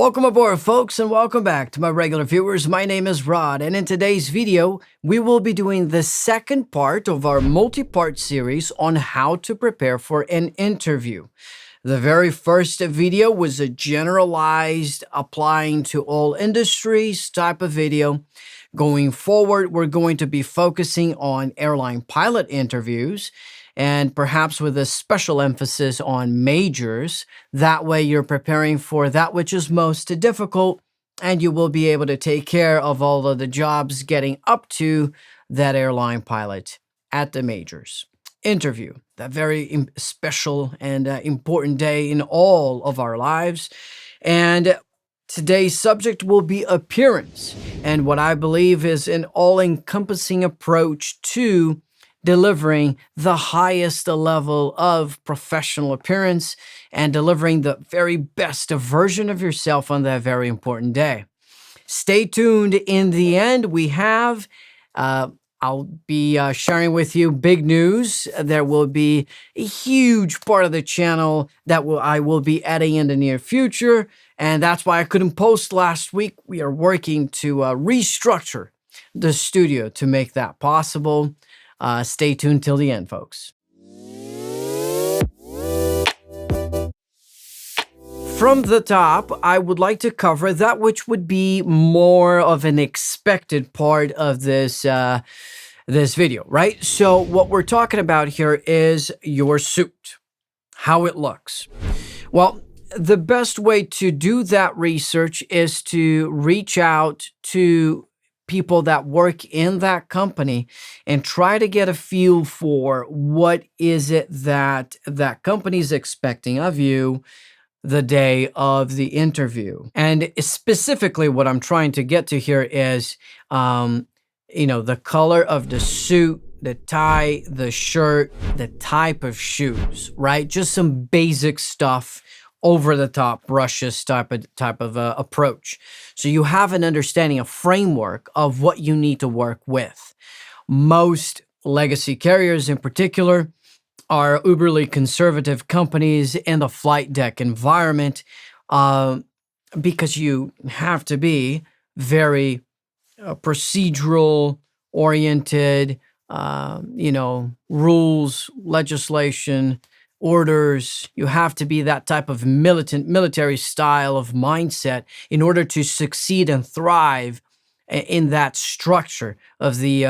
Welcome aboard, folks, and welcome back to my regular viewers. My name is Rod, and in today's video, we will be doing the second part of our multi-part series on how to prepare for an interview. The very first video was a generalized, applying to all industries type of video. Going forward, we're going to be focusing on airline pilot interviews, and perhaps with a special emphasis on majors. That way you're preparing for that which is most difficult, and you will be able to take care of all of the jobs getting up to that airline pilot at the majors. Interview, that very special and important day in all of our lives. And today's subject will be appearance, and what I believe is an all-encompassing approach to delivering the highest level of professional appearance and delivering the very best version of yourself on that very important day. Stay tuned. In the end, we have, I'll be sharing with you big news. There will be a huge part of the channel that I will be adding in the near future, and that's why I couldn't post last week. We are working to restructure the studio to make that possible. Stay tuned till the end, folks. From the top, I would like to cover that which would be more of an expected part of this video, right? So what we're talking about here is your suit, how it looks. Well, the best way to do that research is to reach out to people that work in that company and try to get a feel for what is it that that company is expecting of you the day of the interview. And specifically what I'm trying to get to here is, the color of the suit, the tie, the shirt, the type of shoes, right? Just some basic stuff, over the top brushes type of approach. So you have an understanding, a framework of what you need to work with. Most legacy carriers in particular are uberly conservative companies in the flight deck environment, because you have to be very procedural oriented, rules, legislation, orders. You have to be that type of military style of mindset in order to succeed and thrive in that structure of the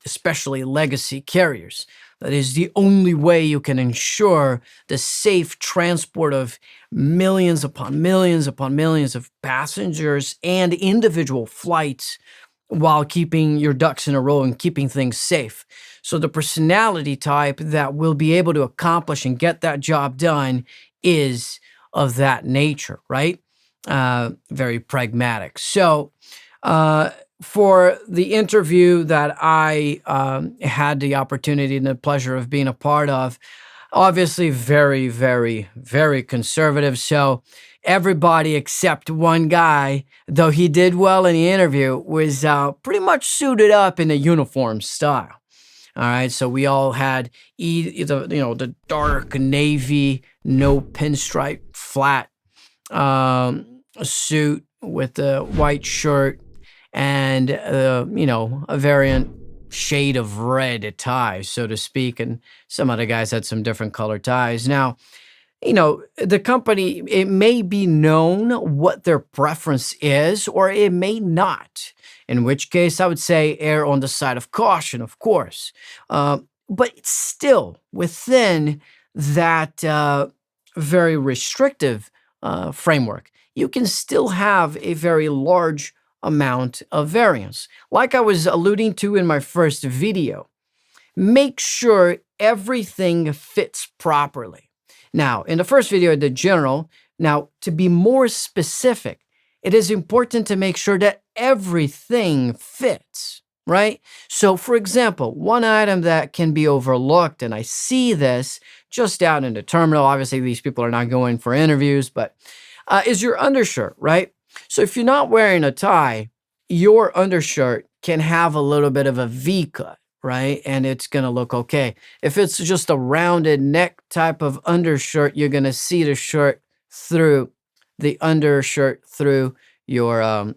especially legacy carriers. That is the only way you can ensure the safe transport of millions upon millions upon millions of passengers and individual flights while keeping your ducks in a row and keeping things safe. So the personality type that will be able to accomplish and get that job done is of that nature, right? Very pragmatic. So for the interview that I had the opportunity and the pleasure of being a part of, obviously very, very, very conservative. So everybody except one guy, though he did well in the interview, was pretty much suited up in a uniform style. All right, so we all had either the dark navy, no pinstripe, flat suit with the white shirt and a variant shade of red tie, so to speak, and some other guys had some different color ties. Now, the company, it may be known what their preference is, or it may not, in which case I would say err on the side of caution, of course. But it's still within that very restrictive framework. You can still have a very large amount of variance. Like I was alluding to in my first video, make sure everything fits properly. Now, in the first video, I did general. Now, to be more specific, it is important to make sure that everything fits, right? So, for example, one item that can be overlooked, and I see this just out in the terminal, obviously these people are not going for interviews, but is your undershirt, right? So if you're not wearing a tie, your undershirt can have a little bit of a V cut, right? And it's going to look okay. If it's just a rounded neck type of undershirt, you're going to see the shirt through the undershirt through your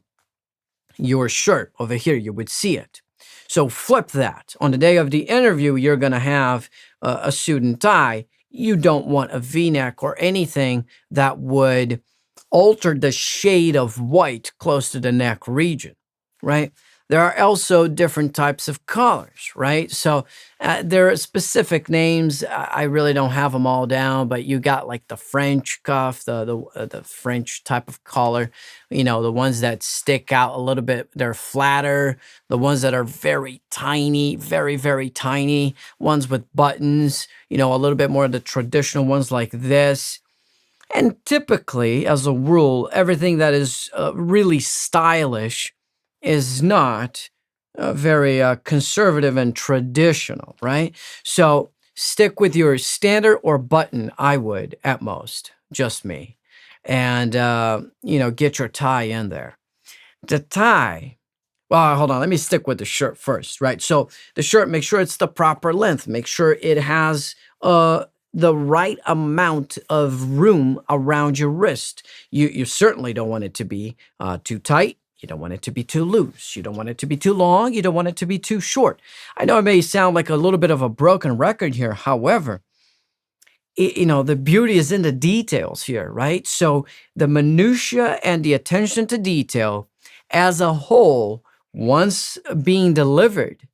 shirt over here. You would see it. So flip that. On the day of the interview, you're going to have a suit and tie. You don't want a V-neck or anything that would alter the shade of white close to the neck region, right? There are also different types of collars, right? So there are specific names. I really don't have them all down, but you got like the French cuff, the French type of collar, the ones that stick out a little bit. They're flatter. The ones that are very tiny, very, very tiny. Ones with buttons, a little bit more of the traditional ones like this. And typically, as a rule, everything that is really stylish is not very conservative and traditional, right? So stick with your standard or button, I would at most, just me. And, get your tie in there. The tie, well, hold on, let me stick with the shirt first, right? So the shirt, make sure it's the proper length. Make sure it has the right amount of room around your wrist. You certainly don't want it to be too tight. You don't want it to be too loose. You don't want it to be too long. You don't want it to be too short. I know it may sound like a little bit of a broken record here. However, the beauty is in the details here, right? So the minutia and the attention to detail as a whole, once being delivered,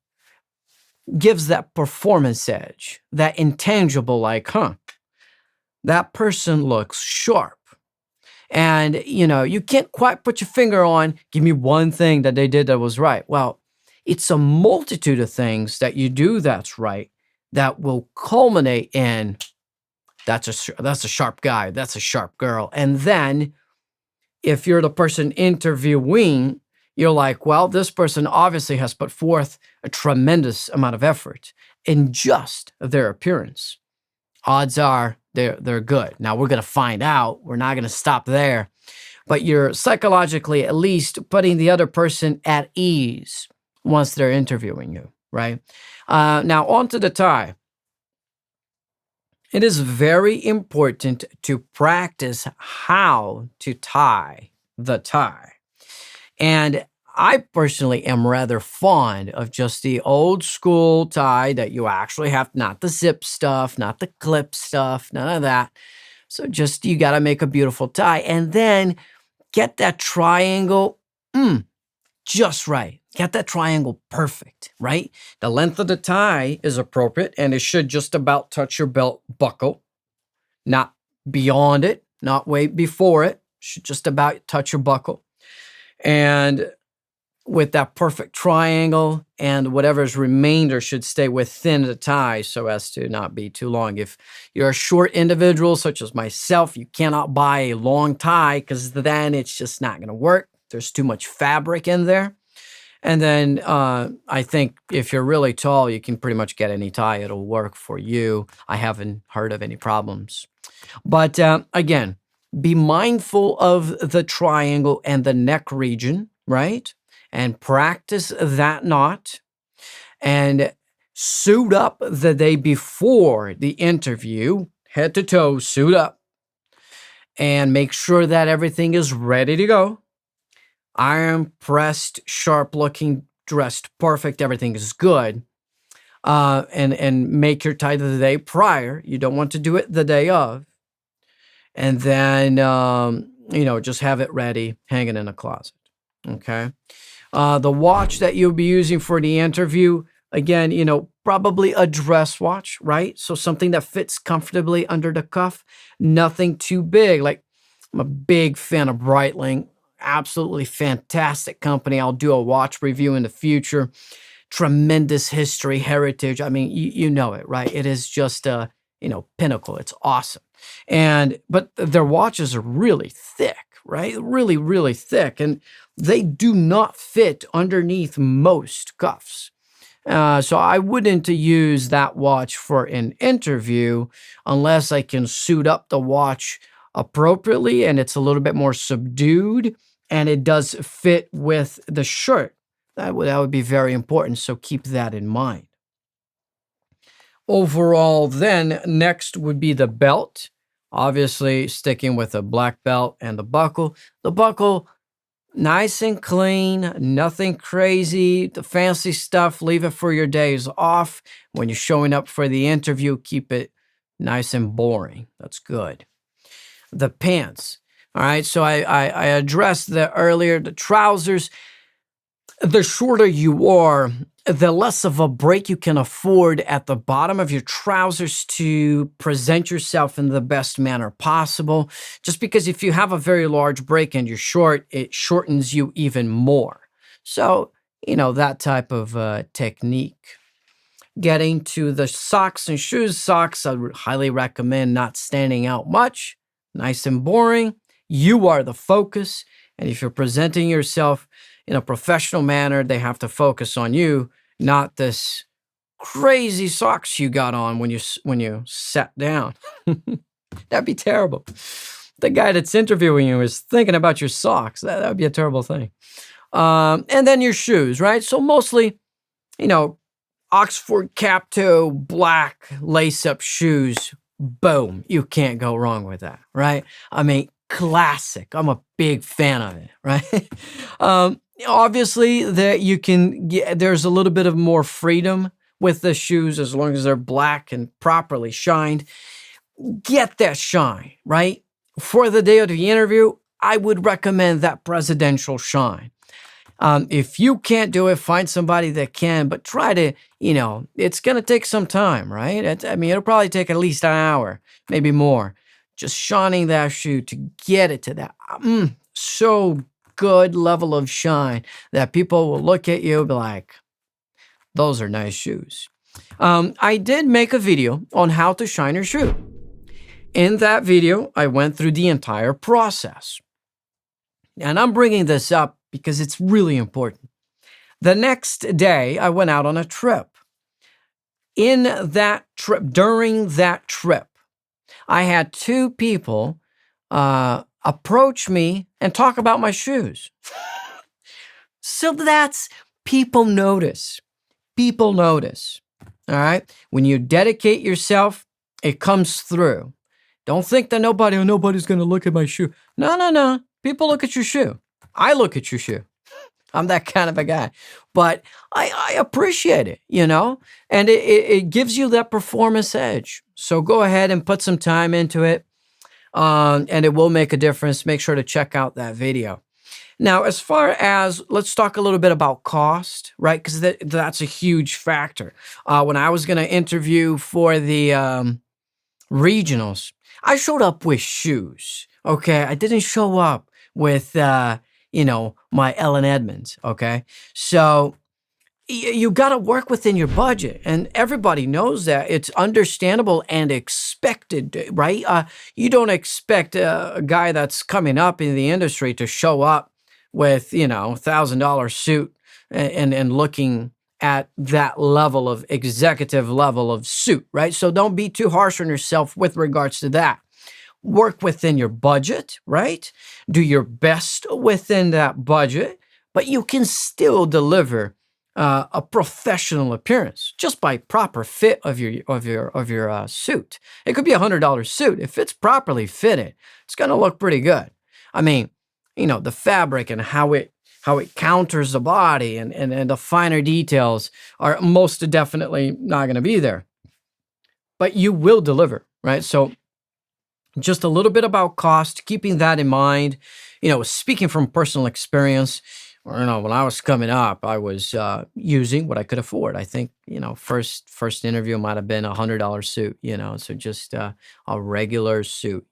gives that performance edge, that intangible, like, that person looks sharp. And, you can't quite put your finger on, give me one thing that they did that was right. Well, it's a multitude of things that you do that's right that will culminate in that's a sharp guy, that's a sharp girl. And then if you're the person interviewing, you're like, well, this person obviously has put forth a tremendous amount of effort in just their appearance. Odds are they're good. Now we're going to find out. We're not going to stop there. But you're psychologically at least putting the other person at ease once they're interviewing you, right? Now on to the tie. It is very important to practice how to tie the tie. And I personally am rather fond of just the old school tie that you actually have, not the zip stuff, not the clip stuff, none of that. So just you got to make a beautiful tie and then get that triangle just right. Get that triangle perfect, right? The length of the tie is appropriate and it should just about touch your belt buckle, not beyond it, not way before it. Should just about touch your buckle. And with that perfect triangle and whatever's remainder should stay within the tie so as to not be too long. If you're a short individual such as myself, you cannot buy a long tie because then it's just not going to work. There's too much fabric in there. And then I think if you're really tall, you can pretty much get any tie. It'll work for you. I haven't heard of any problems. But again, be mindful of the triangle and the neck region, right? And practice that knot and suit up the day before the interview, head to toe, suit up and make sure that everything is ready to go. Iron pressed, sharp looking, dressed perfect. Everything is good. And make your tie the day prior. You don't want to do it the day of. And then, just have it ready, hanging in a closet. Okay. The watch that you'll be using for the interview, again, probably a dress watch, right? So something that fits comfortably under the cuff, nothing too big. Like I'm a big fan of Breitling, absolutely fantastic company. I'll do a watch review in the future. Tremendous history, heritage. I mean, you know it, right? It is just a, pinnacle. It's awesome. But their watches are really thick, right? Really, really thick. And they do not fit underneath most cuffs. So I wouldn't use that watch for an interview unless I can suit up the watch appropriately and it's a little bit more subdued and it does fit with the shirt. That would be very important. So keep that in mind. Overall, then next would be the belt. Obviously, sticking with a black belt and the buckle. The buckle, nice and clean, nothing crazy. The fancy stuff, leave it for your days off. When you're showing up for the interview, keep it nice and boring. That's good. The pants. All right, so I addressed the earlier, the trousers. The shorter you are, the less of a break you can afford at the bottom of your trousers to present yourself in the best manner possible. Just because if you have a very large break and you're short, it shortens you even more. So, that type of technique. Getting to the socks and shoes. Socks, I would highly recommend not standing out much. Nice and boring. You are the focus. And if you're presenting yourself in a professional manner, they have to focus on you, not this crazy socks you got on when you sat down. That'd be terrible. The guy that's interviewing you is thinking about your socks. That would be a terrible thing. And then your shoes, right? So mostly, Oxford cap toe, black lace-up shoes. Boom. You can't go wrong with that, right? I mean, classic. I'm a big fan of it, right? Obviously, that you can get, there's a little bit of more freedom with the shoes as long as they're black and properly shined. Get that shine, right? For the day of the interview, I would recommend that presidential shine. If you can't do it, find somebody that can, but try to, it's going to take some time, right? It'll probably take at least an hour, maybe more. Just shining that shoe to get it to that so good level of shine that people will look at you and be like, those are nice shoes. I did make a video on how to shine your shoe. In that video, I went through the entire process. And I'm bringing this up because it's really important. The next day, I went out on a trip. During that trip, I had two people approach me and talk about my shoes. So that's people notice. People notice. All right? When you dedicate yourself, it comes through. Don't think that nobody's going to look at my shoe. No. People look at your shoe. I look at your shoe. I'm that kind of a guy. But I appreciate it, and it gives you that performance edge. So go ahead and put some time into it, and it will make a difference. Make sure to check out that video. Now, as far as, let's talk a little bit about cost, right? Because that's a huge factor. When I was going to interview for the regionals, I showed up with shoes, okay? I didn't show up with, my Ellen Edmonds, okay? So you got to work within your budget, and everybody knows that. It's understandable and expected, right? You don't expect a guy that's coming up in the industry to show up with, $1,000 suit and looking at that level of executive level of suit, right? So don't be too harsh on yourself with regards to that. Work within your budget, right? Do your best within that budget, but you can still deliver a professional appearance just by proper fit of your suit. It could be $100 suit. If it's properly fitted, it's going to look pretty good. I mean, the fabric and how it counters the body and the finer details are most definitely not going to be there. But you will deliver, right? So just a little bit about cost, keeping that in mind. Speaking from personal experience, when I was coming up, I was using what I could afford. I think, first interview might have been $100 suit, so just a regular suit,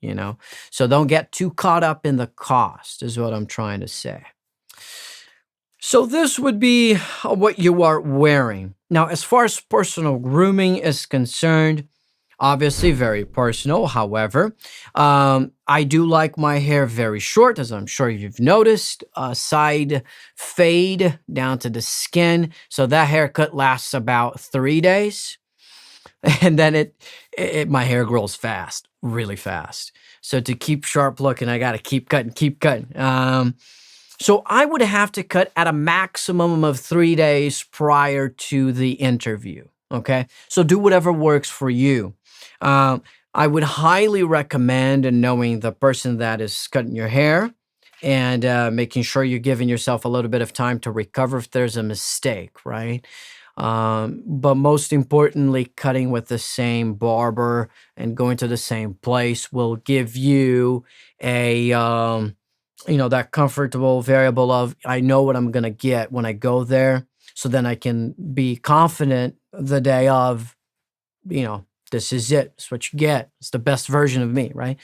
So don't get too caught up in the cost is what I'm trying to say. So this would be what you are wearing. Now, as far as personal grooming is concerned, obviously very personal. However, I do like my hair very short, as I'm sure you've noticed, side fade down to the skin. So that haircut lasts about 3 days. And then my hair grows fast, really fast. So to keep sharp looking, I got to keep cutting. So I would have to cut at a maximum of 3 days prior to the interview. Okay. So do whatever works for you. I would highly recommend knowing the person that is cutting your hair and making sure you're giving yourself a little bit of time to recover if there's a mistake, right? But most importantly, cutting with the same barber and going to the same place will give you a that comfortable variable of I know what I'm gonna get when I go there, so then I can be confident the day of, you know, this is it. It's what you get. It's the best version of me, right?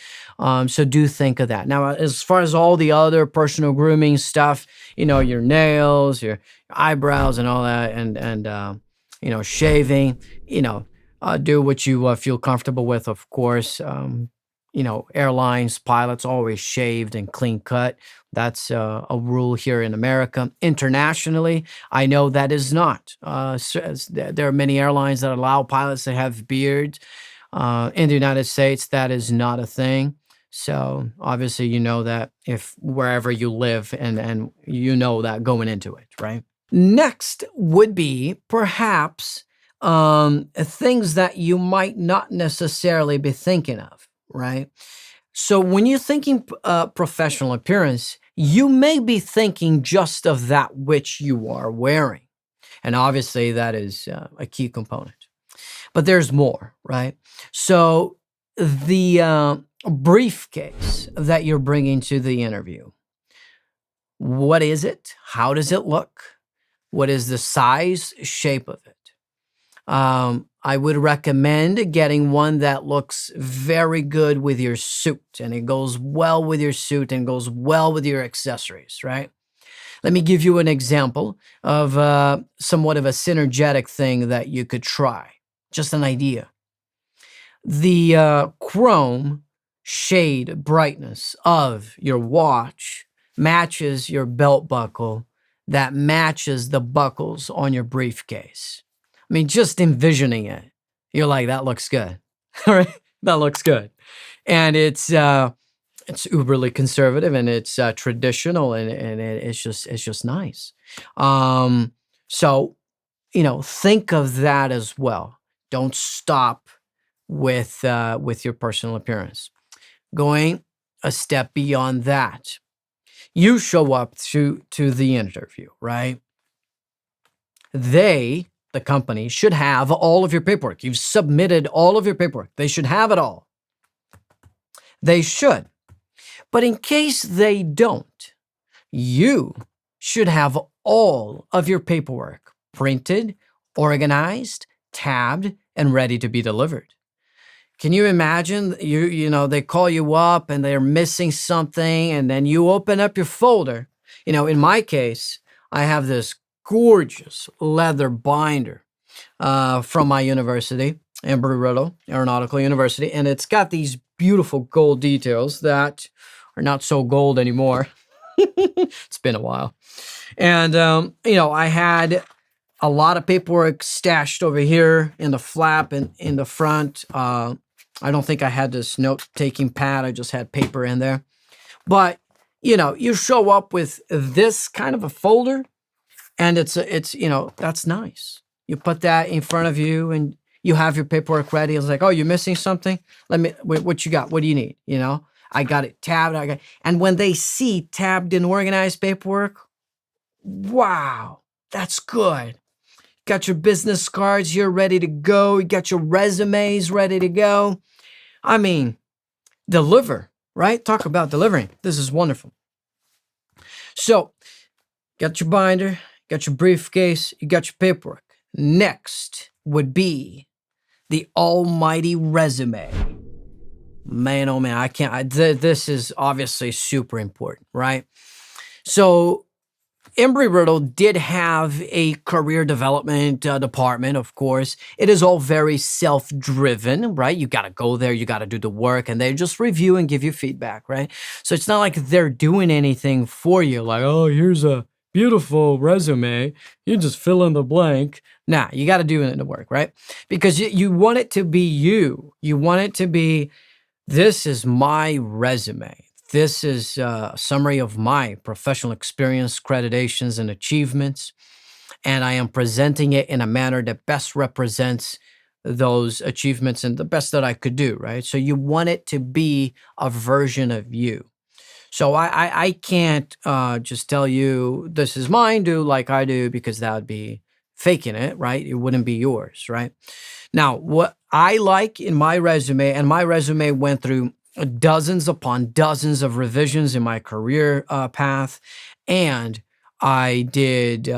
So do think of that. Now, as far as all the other personal grooming stuff, your nails, your eyebrows, and all that, and shaving, do what you feel comfortable with. Of course, airlines, pilots always shaved and clean cut. That's a rule here in America. Internationally, I know that is not. There are many airlines that allow pilots to have beards. In the United States, that is not a thing. So obviously, you know that if wherever you live, and you know that going into it, right? Next would be perhaps things that you might not necessarily be thinking of, right? So when you're thinking professional appearance, you may be thinking just of that which you are wearing. And obviously, that is a key component. But there's more, right? So the briefcase that you're bringing to the interview, what is it? How does it look? What is the size, shape of it? I would recommend getting one that looks very good with your suit, and it goes well with your suit and goes well with your accessories, right? Let me give you an example of somewhat of a synergetic thing that you could try. Just an idea. The chrome shade brightness of your watch matches your belt buckle that matches the buckles on your briefcase. I mean, just envisioning it, you're like, that looks good. All right, that looks good. And it's uberly conservative, and it's traditional, and it's just nice. So think of that as well. Don't stop with your personal appearance. Going a step beyond that, you show up to the interview, right? The company should have all of your paperwork. You've submitted all of your paperwork. They should have it all. They should. But in case they don't, you should have all of your paperwork printed, organized, tabbed, and ready to be delivered. Can you imagine they call you up and they're missing something, and then you open up your folder. In my case, I have this gorgeous leather binder from my university, Embry-Riddle Aeronautical University, and it's got these beautiful gold details that are not so gold anymore. It's been a while. And, I had a lot of paperwork stashed over here in the flap and in the front. I don't think I had this note-taking pad. I just had paper in there. But, you show up with this kind of a folder, and it's that's nice. You put that in front of you, and you have your paperwork ready. It's like, oh, you're missing something? What you got? What do you need? I got it tabbed. And when they see tabbed and organized paperwork, wow, that's good. Got your business cards here ready to go. You got your resumes ready to go. I mean, deliver, right? Talk about delivering. This is wonderful. So, got your binder, got your briefcase, you got your paperwork. Next would be the almighty resume. Man, oh man, this is obviously super important, right? So, Embry-Riddle did have a career development department, of course. It is all very self-driven, right? You got to go there, you got to do the work, and they just review and give you feedback, right? So it's not like they're doing anything for you, like, oh, here's a beautiful resume. You just fill in the blank. Nah, you got to do the work, right? Because you want it to be you. You want it to be, this is my resume. This is a summary of my professional experience, accreditations, and achievements, and I am presenting it in a manner that best represents those achievements and the best that I could do, right? So you want it to be a version of you. So I can't just tell you this is mine, do like I do, because that would be faking it, right? It wouldn't be yours, right? Now, what I like in my resume, and my resume went through dozens upon dozens of revisions in my career path, and I did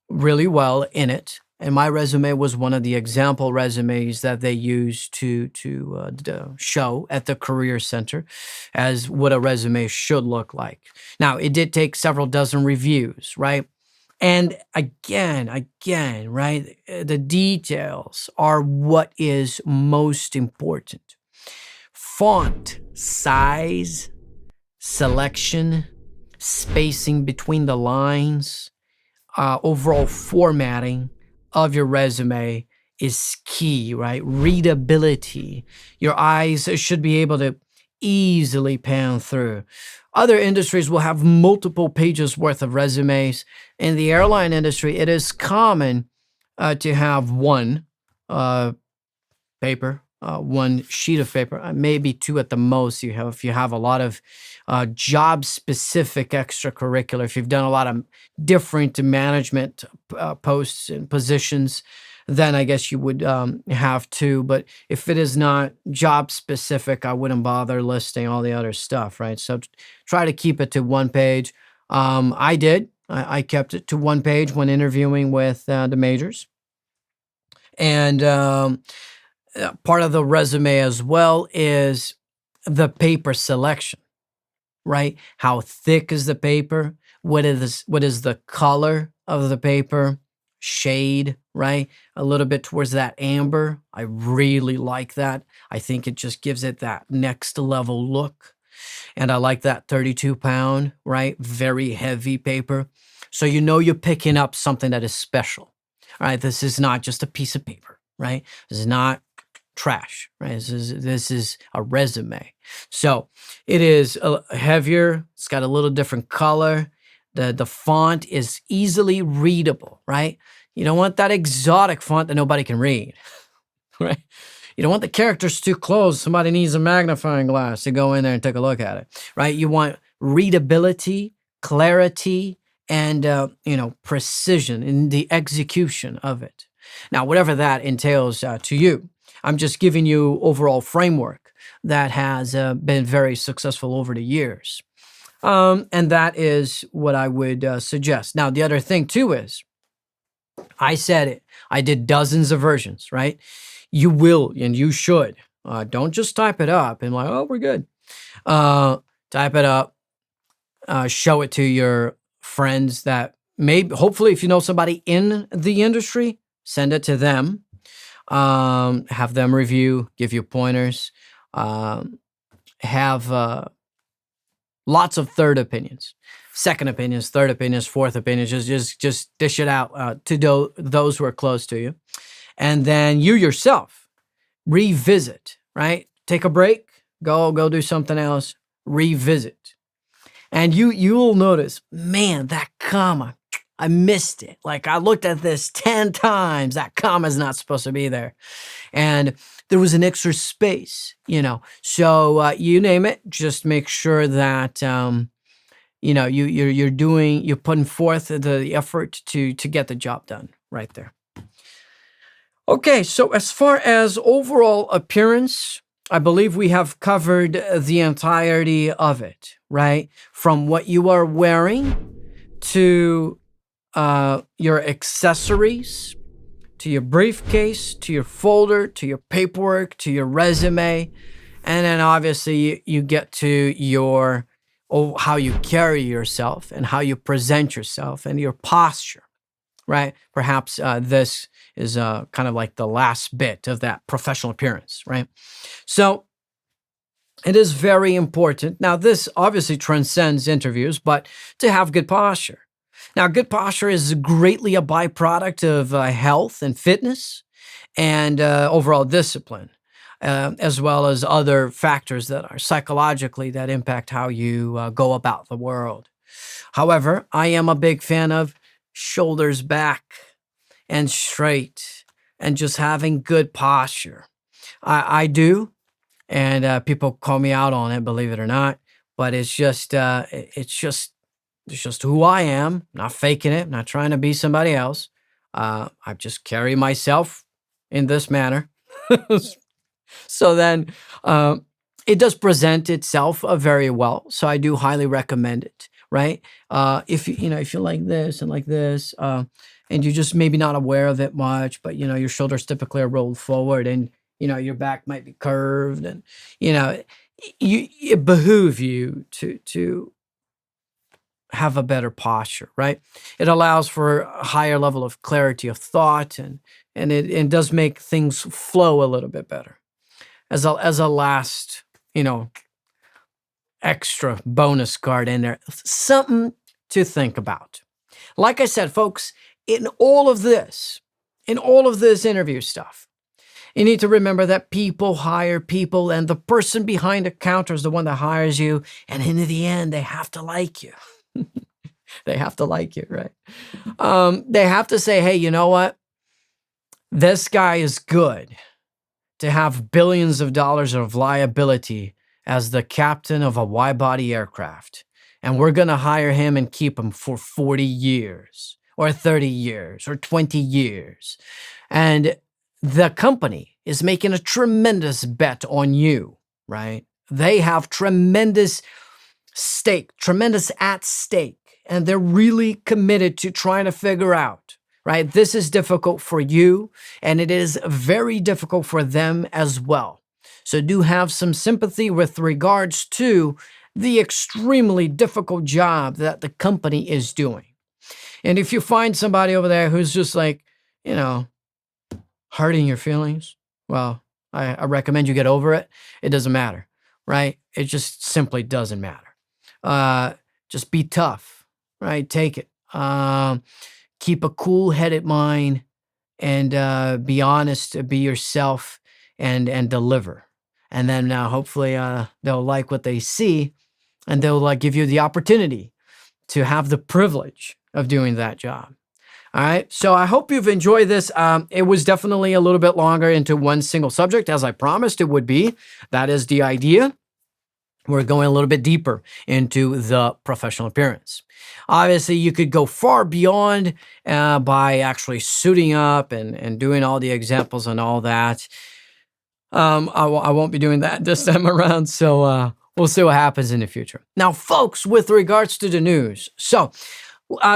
really well in it. And my resume was one of the example resumes that they used to show at the career center as what a resume should look like. Now, it did take several dozen reviews, right? And again, right? The details are what is most important. Font size, selection, spacing between the lines, overall formatting of your resume is key, right? Readability. Your eyes should be able to easily pan through. Other industries will have multiple pages worth of resumes. In the airline industry, it is common to have one uh, paper, one sheet of paper, maybe two at the most. You have if you have a lot of job-specific extracurricular, if you've done a lot of different management posts and positions, then I guess you would have to. But if it is not job-specific, I wouldn't bother listing all the other stuff, right? So try to keep it to one page. I did. I kept it to one page when interviewing with the majors. And part of the resume as well is the paper selection, right? How thick is the paper? What is the color of the paper? Shade, right? A little bit towards that amber. I really like that. I think it just gives it that next level look. And I like that 32-pound, right? Very heavy paper. So you know you're picking up something that is special. All right, this is not just a piece of paper, right? This is not trash, right? This is a resume. So it is heavier. It's got a little different color. The font is easily readable, right? You don't want that exotic font that nobody can read, right? You don't want the characters too close. Somebody needs a magnifying glass to go in there and take a look at it, right? You want readability, clarity, and precision in the execution of it. Now, whatever that entails to you, I'm just giving you overall framework that has been very successful over the years. And that is what I would suggest. Now, the other thing too is, I said it, I did dozens of versions, right? You will and you should. Don't just type it up and like, oh, we're good. Type it up, show it to your friends that maybe, hopefully, if you know somebody in the industry, send it to them. Have them review, give you pointers, have lots of third opinions, second opinions, third opinions, fourth opinions. Just dish it out to those who are close to you, and then you yourself revisit. Right, take a break, go do something else, revisit, and you'll notice, man, that comma, I missed it. Like I looked at this 10 times. That comma is not supposed to be there. And there was an extra space, So you name it, just make sure that you're putting forth the effort to get the job done right there. Okay, so as far as overall appearance, I believe we have covered the entirety of it, right? From what you are wearing to your accessories, to your briefcase, to your folder, to your paperwork, to your resume, and then obviously you get to how you carry yourself and how you present yourself and your posture, right? Perhaps this is kind of like the last bit of that professional appearance, right? So it is very important. Now, this obviously transcends interviews, but to have good posture. Now, good posture is greatly a byproduct of health and fitness and overall discipline, as well as other factors that are psychologically that impact how you go about the world. However, I am a big fan of shoulders back and straight and just having good posture. I do, and people call me out on it, believe it or not. But it's just who I am. Not faking it. Not trying to be somebody else. I just carry myself in this manner. So then, it does present itself very well. So I do highly recommend it. Right? If if you're like this, and you're just maybe not aware of it much, but your shoulders typically are rolled forward, and your back might be curved, and you know it behoove you to have a better posture, right? It allows for a higher level of clarity of thought, and it does make things flow a little bit better. As a last, extra bonus card in there, something to think about. Like I said, folks, in all of this interview stuff, you need to remember that people hire people, and the person behind the counter is the one that hires you. And in the end, they have to like you. They have to like you, right? They have to say, hey, you know what? This guy is good to have billions of dollars of liability as the captain of a wide-body aircraft. And we're going to hire him and keep him for 40 years or 30 years or 20 years. And the company is making a tremendous bet on you, right? They have tremendous at stake, and they're really committed to trying to figure out, right? This is difficult for you, and it is very difficult for them as well. So do have some sympathy with regards to the extremely difficult job that the company is doing. And if you find somebody over there who's just like, hurting your feelings, well, I recommend you get over it. It doesn't matter, right? It just simply doesn't matter. Just be tough, right? Take it. Keep a cool-headed mind, and be honest, be yourself, and deliver. And then hopefully they'll like what they see, and they'll give you the opportunity to have the privilege of doing that job. All right. So I hope you've enjoyed this. It was definitely a little bit longer into one single subject, as I promised it would be. That is the idea. We're going a little bit deeper into the professional appearance. Obviously, you could go far beyond by actually suiting up and doing all the examples and all that. I won't be doing that this time around, so we'll see what happens in the future. Now, folks, with regards to the news, so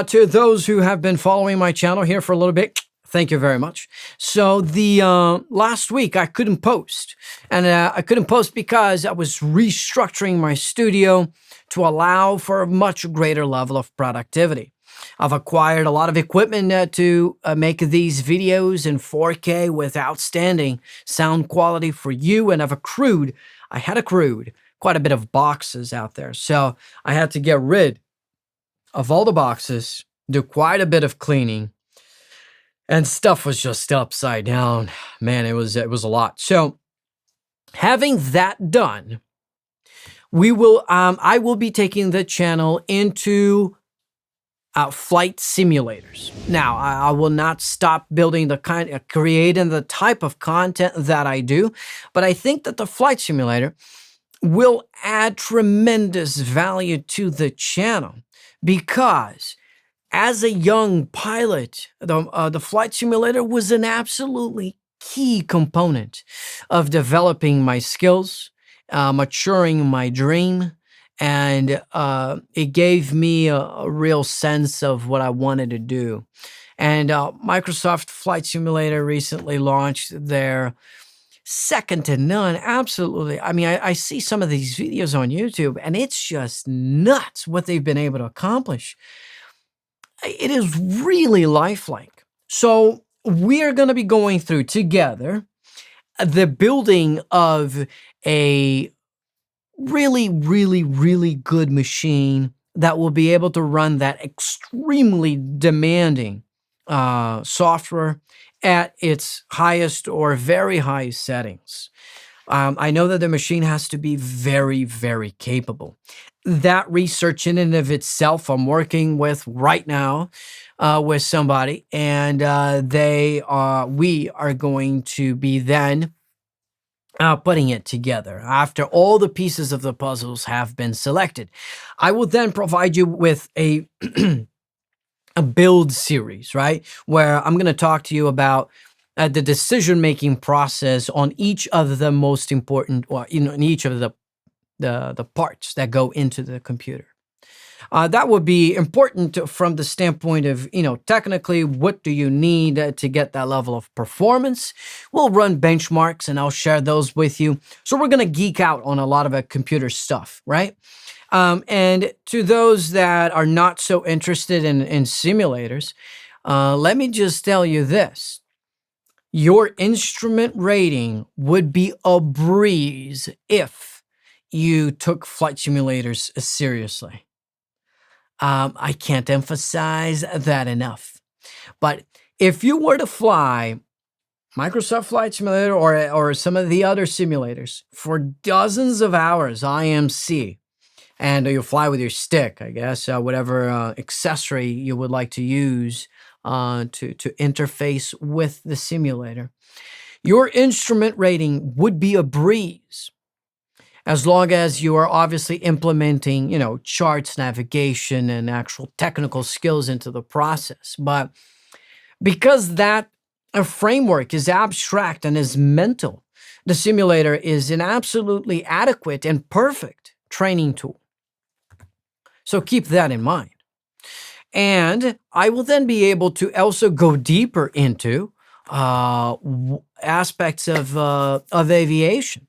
to those who have been following my channel here for a little bit, thank you very much. So the last week I couldn't post, and I couldn't post because I was restructuring my studio to allow for a much greater level of productivity. I've acquired a lot of equipment to make these videos in 4K with outstanding sound quality for you, and I had accrued quite a bit of boxes out there. So I had to get rid of all the boxes, do quite a bit of cleaning, and stuff was just upside down. Man, it was a lot. So having that done, I will be taking the channel into flight simulators. Now, I will not stop building creating the type of content that I do, but I think that the flight simulator will add tremendous value to the channel, because as a young pilot, the flight simulator was an absolutely key component of developing my skills, maturing my dream, and it gave me a real sense of what I wanted to do. And Microsoft Flight Simulator recently launched their second to none. Absolutely. I mean, I see some of these videos on YouTube, and it's just nuts what they've been able to accomplish. It is really lifelike. So we're going to be going through together the building of a really, really, really good machine that will be able to run that extremely demanding software at its highest or very high settings. I know that the machine has to be very, very capable. That research in and of itself, I'm working with right now with somebody, and we are going to be then putting it together after all the pieces of the puzzles have been selected. I will then provide you with a build series, right? Where I'm going to talk to you about the decision making process on each of the most important, or in each of the parts that go into the computer. That would be important from the standpoint of, technically, what do you need to get that level of performance? We'll run benchmarks and I'll share those with you. So we're going to geek out on a lot of computer stuff, right? And to those that are not so interested in simulators, let me just tell you this. Your instrument rating would be a breeze if you took flight simulators seriously. I can't emphasize that enough. But if you were to fly Microsoft Flight Simulator or some of the other simulators for dozens of hours IMC, and you fly with your stick, I guess, whatever accessory you would like to use to interface with the simulator, your instrument rating would be a breeze as long as you are obviously implementing, charts, navigation, and actual technical skills into the process. But because that a framework is abstract and is mental, the simulator is an absolutely adequate and perfect training tool. So keep that in mind. And I will then be able to also go deeper into aspects of aviation,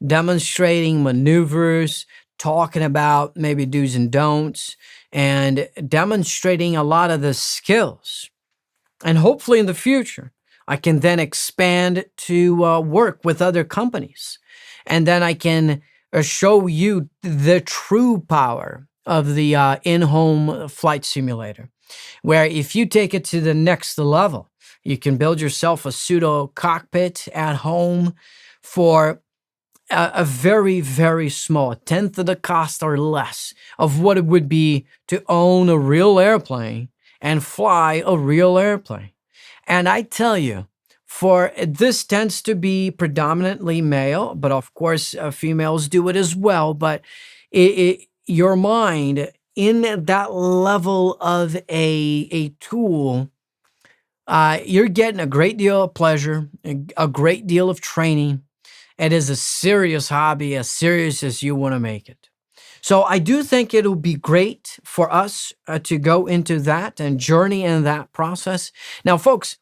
demonstrating maneuvers, talking about maybe do's and don'ts, and demonstrating a lot of the skills. And hopefully in the future, I can then expand to work with other companies. And then I can show you the true power of the in-home flight simulator, where if you take it to the next level, you can build yourself a pseudo cockpit at home for a very, very small, a tenth of the cost or less of what it would be to own a real airplane and fly a real airplane. And I tell you, for this tends to be predominantly male, but of course, females do it as well. But your mind in that level of a tool, you're getting a great deal of pleasure, a great deal of training. It is a serious hobby, as serious as you want to make it. So I do think it'll be great for us to go into that and journey in that process. Now, folks,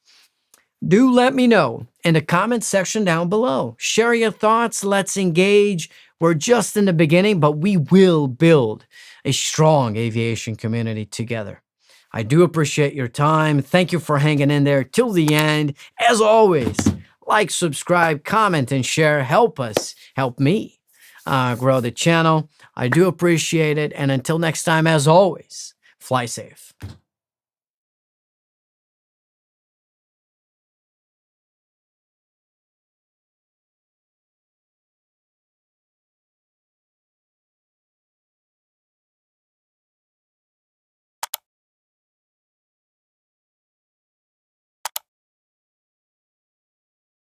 do let me know in the comment section down below. Share your thoughts. Let's engage. We're just in the beginning, but we will build a strong aviation community together. I do appreciate your time. Thank you for hanging in there till the end. As always, like, subscribe, comment, and share. Help me grow the channel. I do appreciate it. And until next time, as always, fly safe.